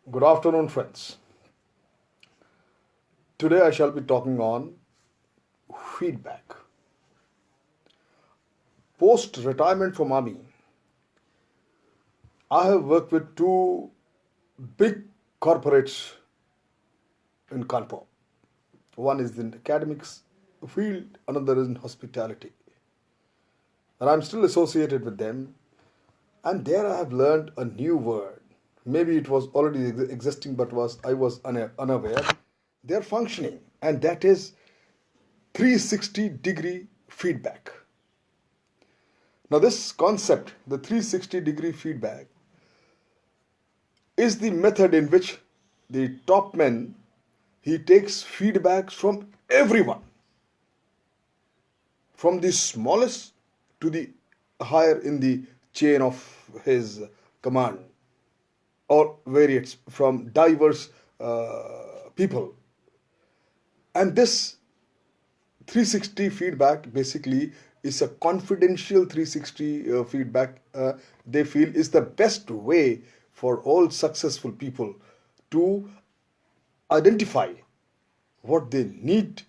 Good afternoon, friends. Today I shall be talking on feedback. Post retirement from army, I have worked with two big corporates in Kanpur. One is in academics field, another is in hospitality. And I'm still associated with them. And there I have learned a new word. Maybe it was already existing, but I was unaware. They're functioning, and that is 360-degree feedback. Now, this concept, the 360-degree feedback, is the method in which the top man he takes feedbacks from everyone, from the smallest to the higher in the chain of his command, or variates from diverse people. And this 360 feedback basically is a confidential 360 feedback they feel is the best way for all successful people to identify what they need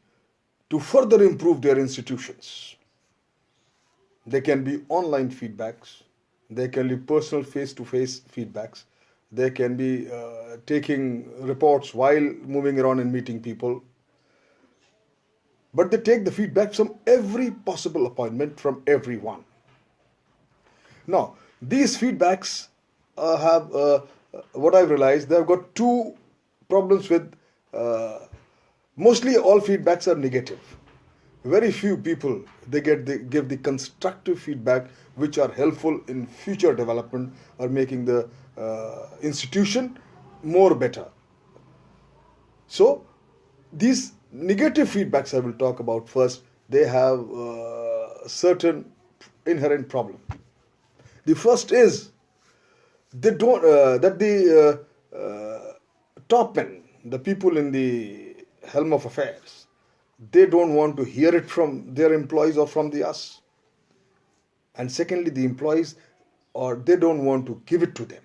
to further improve their institutions. They can be online feedbacks, they can be personal face-to-face feedbacks, they can be taking reports while moving around and meeting people, but they take the feedback from every possible appointment from everyone. Now, these feedbacks have what I've realized, they've got two problems with. Mostly all feedbacks are negative. Very few people they give the constructive feedback which are helpful in future development or making the institution more better. So these negative feedbacks I will talk about first. They have certain inherent problem. The first is they don't that the top men, the people in the helm of affairs, they don't want to hear it from their employees or from the us. And secondly, the employees, or they don't want to give it to them.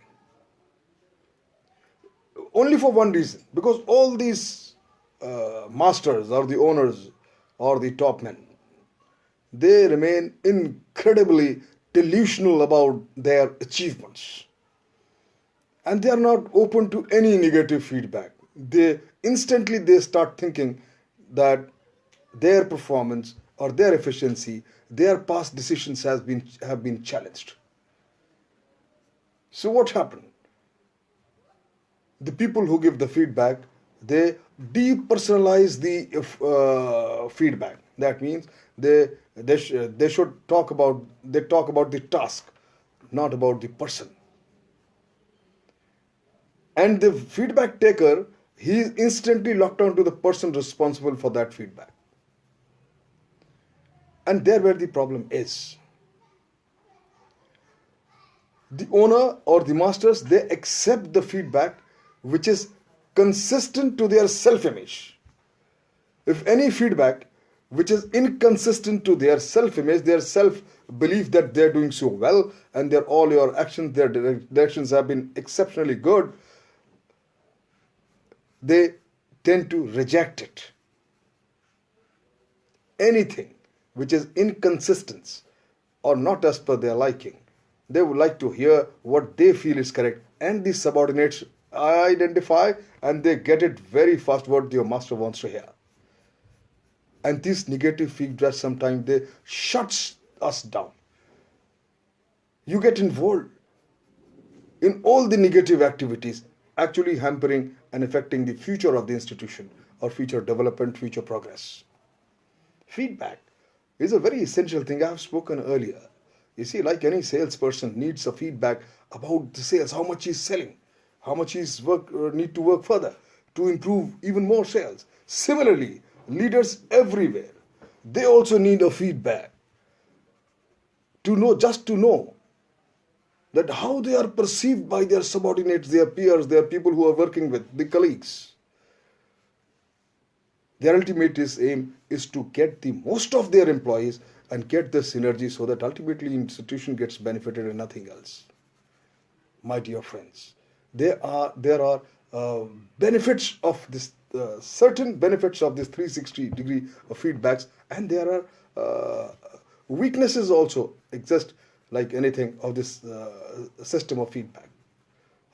Only for one reason, because all these masters or the owners or the top men, they remain incredibly delusional about their achievements, and they are not open to any negative feedback. They start thinking that their performance or their efficiency, their past decisions have been challenged. So what happened? The people who give the feedback, they depersonalize the feedback. That means they should talk about the task, not about the person. And the feedback taker, he is instantly locked on to the person responsible for that feedback. And there where the problem is. The owner or the masters, they accept the feedback which is consistent to their self-image. If any feedback which is inconsistent to their self-image, their self-belief that they're doing so well and all your actions, their directions have been exceptionally good, they tend to reject it. Anything which is inconsistent or not as per their liking, they would like to hear what they feel is correct, and the subordinates identify and they get it very fast what your master wants to hear. And this negative feedback sometimes they shuts us down. You get involved in all the negative activities, actually hampering and affecting the future of the institution or future development, future progress. Feedback is a very essential thing. I have spoken earlier. You see, like any salesperson needs a feedback about the sales, how much he's selling, how much he's need to work further to improve even more sales. Similarly, leaders everywhere, they also need a feedback to know that how they are perceived by their subordinates, their peers, their people who are working with, the colleagues. Their ultimate aim is to get the most of their employees and get the synergy so that ultimately institution gets benefited and nothing else. My dear friends, there are uh, benefits of this, certain benefits of this 360-degree feedbacks, and there are weaknesses also exist, like anything of this system of feedback.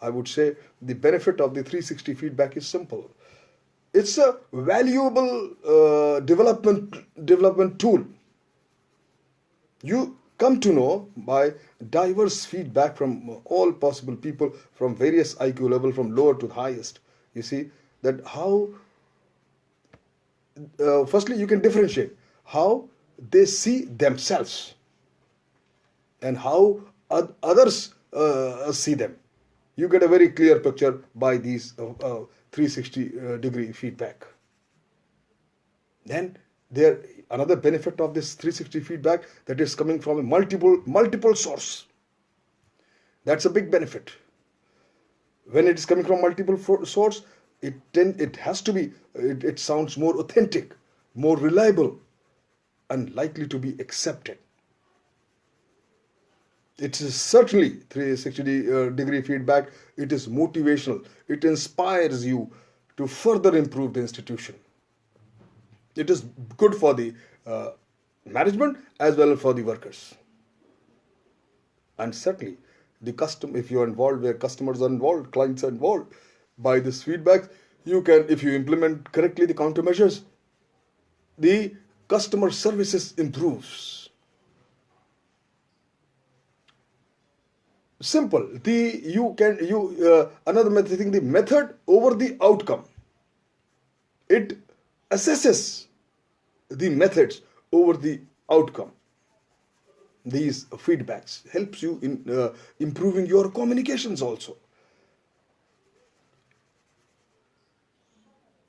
I would say the benefit of the 360 feedback is simple. It's a valuable development tool. You come to know by diverse feedback from all possible people, from various IQ level, from lower to the highest. You see that how, firstly, you can differentiate how they see themselves and how others see them. You get a very clear picture by these 360-degree feedback. Then there another benefit of this 360 feedback, that is coming from a multiple source. That's a big benefit. When it is coming from multiple source, it has to be, it sounds more authentic, more reliable, and likely to be accepted. It is certainly 360-degree feedback. It is motivational. It inspires you to further improve the institution. It is good for the management as well as for the workers. And certainly, if you are involved, where customers are involved, clients are involved, by this feedback, you can, if you implement correctly the countermeasures, the customer services improves. Simple. Another method, the method over the outcome. It assesses the methods over the outcome. These feedbacks helps you in improving your communications also.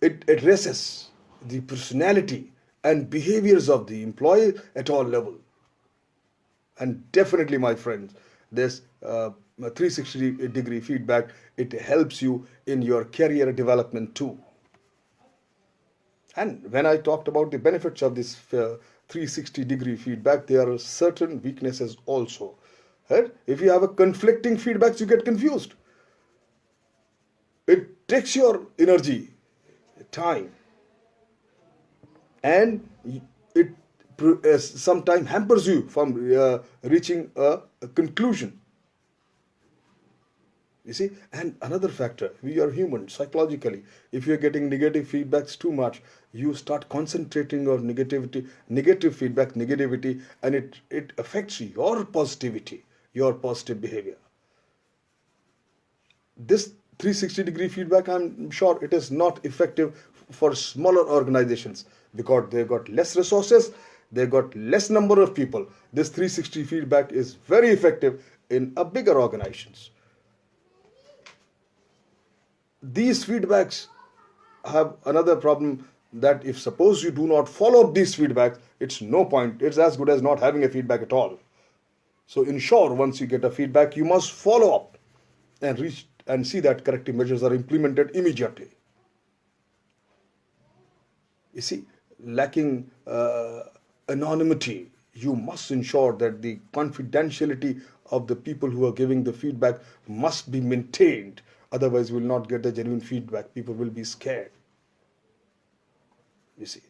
It addresses the personality and behaviors of the employee at all level. And definitely, my friends, this 360-degree feedback, it helps you in your career development too. And when I talked about the benefits of this 360-degree feedback, there are certain weaknesses also. Right? If you have a conflicting feedbacks, you get confused. It takes your energy, time, and it sometimes hampers you from reaching a conclusion. You see, and another factor, we are human psychologically. If you're getting negative feedbacks too much, you start concentrating on negative feedback, and it affects your positivity, your positive behavior. This 360-degree feedback, I'm sure it is not effective for smaller organizations because they've got less resources, they've got less number of people. This 360 feedback is very effective in a bigger organizations. These feedbacks have another problem, that if suppose you do not follow up these feedbacks, it's no point. It's as good as not having a feedback at all. So ensure once you get a feedback, you must follow up and see that corrective measures are implemented immediately. You see, lacking anonymity, you must ensure that the confidentiality of the people who are giving the feedback must be maintained. Otherwise, we will not get the genuine feedback. People will be scared. You see,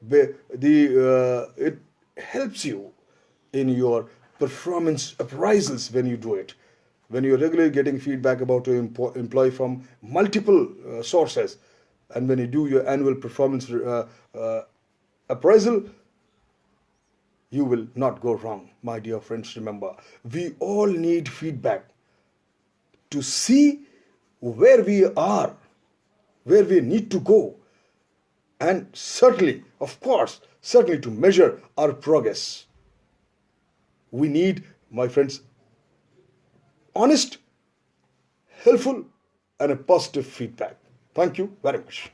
it helps you in your performance appraisals when you do it. When you're regularly getting feedback about your employee from multiple sources, and when you do your annual performance appraisal, you will not go wrong. My dear friends, remember, we all need feedback to see where we are, where we need to go, and certainly, of course, certainly to measure our progress. We need, my friends, honest, helpful, and a positive feedback. Thank you very much.